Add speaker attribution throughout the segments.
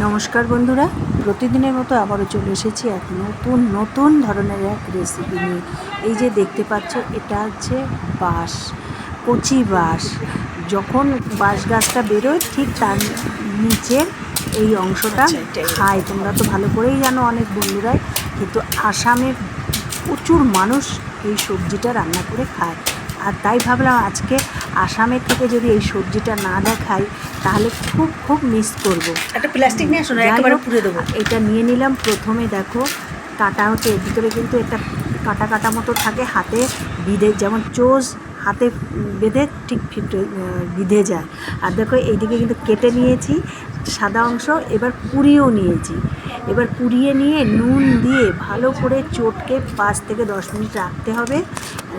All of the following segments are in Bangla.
Speaker 1: নমস্কার বন্ধুরা, প্রতিদিনের মতো আবারও চলে এসেছি এক নতুন ধরনের এক রেসিপি নিয়ে। এই যে দেখতে পাচ্ছ, এটা হচ্ছে বাঁশ, কচি বাঁশ। যখন বাঁশ গাছটা বেরোয় ঠিক তার নিচের এই অংশটা খায়। তোমরা তো ভালো করেই জানো, অনেক বন্ধুরাই, কিন্তু আসামের প্রচুর মানুষ এই সবজিটা রান্না করে খায়। আর তাই ভাবলাম আজকে আসামের থেকে যদি এই সবজিটা না দেখাই তাহলে খুব মিস করব।
Speaker 2: একটা প্লাস্টিক নিয়ে আসো না, একেবারে পুড়ে দেবো।
Speaker 1: এটা নিয়ে নিলাম। প্রথমে দেখো, কাটা হচ্ছে, এর ভিতরে কিন্তু একটা কাটা মতো থাকে, হাতে বিঁধে, যেমন চোজ হাতে বেঁধে ঠিক বিঁধে যায়। আর দেখো এইদিকে কিন্তু কেটে নিয়েছি সাদা অংশ, এবার পুড়িয়েও নিয়েছি। এবার পুড়িয়ে নিয়ে নুন দিয়ে ভালো করে চটকে 5 থেকে 10 মিনিট রাখতে হবে।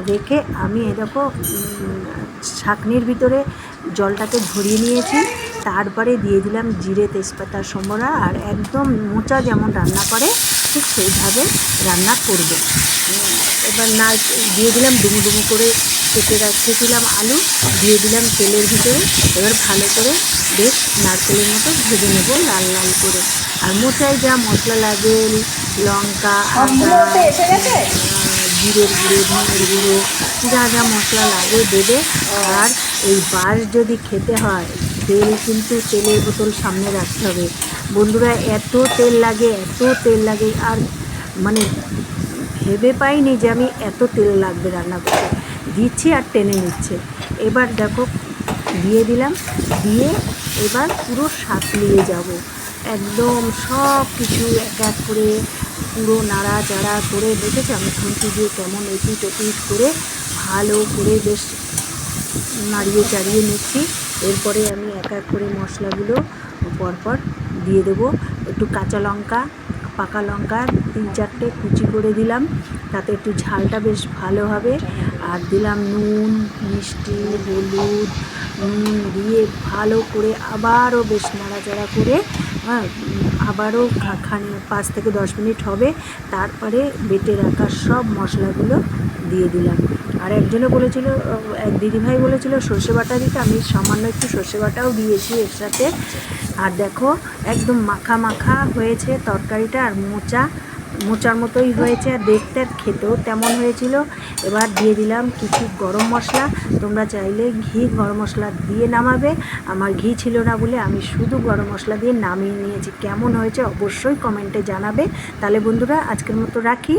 Speaker 1: রেখে আমি দেখো ছাঁকনির ভিতরে জলটাকে ঝরিয়ে নিয়েছি। তারপরে দিয়ে দিলাম জিরে, তেজপাতা, সম্বরা, আর একদম মোচা যেমন রান্না করে ঠিক সেইভাবে রান্না করবে। এবার দিয়ে দিলাম ডুমো করে কেটে রেখেছিলাম আলু, দিয়ে দিলাম তেলের ভিতরে। এবার ভালো করে বেশ নারকেলের মতো ভেজে নেব লাল লাল করে। আর মোচায় যা মশলা লাগে, লঙ্কা, আদা, জিরের গুঁড়ো, ধনের গুঁড়ো, যা মশলা লাগে দেবে। আর এই বাঁশ যদি খেতে হয়, তেলের বোতল সামনে রাখতে হবে বন্ধুরা। এত তেল লাগে, আর মানে ভেবে পাইনি যে আমি এত তেল লাগবে রান্না করতে। দিচ্ছি আর টেনে নিচ্ছে। এবার দেখো দিয়ে দিলাম, দিয়ে এবার পুরো সাঁতলিয়ে যাব। একদম সব কিছু এক করে পুরো নাড়াচাড়া করে, দেখেছো আমি খুন্তি দিয়ে কেমন এপিট ওপিট করে ভালো করে বেশ নাড়িয়ে চাড়িয়ে নিচ্ছি। এরপরে আমি এক করে মশলাগুলো পরপর দিয়ে দেবো। একটু কাঁচা লঙ্কা, পাকা লঙ্কা 3-4টে কুচি করে দিলাম, তাতে একটু ঝালটা বেশ ভালো হবে। আর দিলাম নুন, মিষ্টি, হলুদ, নুন দিয়ে ভালো করে আবারও বেশ নাড়াচাড়া করে, আবারও 5 থেকে 10 মিনিট হবে। তারপরে বেটে রাখা সব মশলাগুলো দিয়ে দিলাম। আর একজনে বলেছিল, এক দিদিভাই বলেছিল সর্ষে বাটা দিতে, আমি সামান্য একটু সর্ষে বাটাও দিয়েছি এর সাথে। আর দেখো একদম মাখা হয়েছে তরকারিটা, আর মোচার মতোই হয়েছে, আর দেখতে আর খেতেও তেমন হয়েছিল। এবার দিয়ে দিলাম কিছু গরম মশলা। তোমরা চাইলে গরম মশলা দিয়ে নামাবে। আমার ঘি ছিল না বলে আমি শুধু গরম মশলা দিয়ে নামিয়ে নিয়েছি। কেমন হয়েছে অবশ্যই কমেন্টে জানাবে। তাহলে বন্ধুরা আজকের মতো রাখি।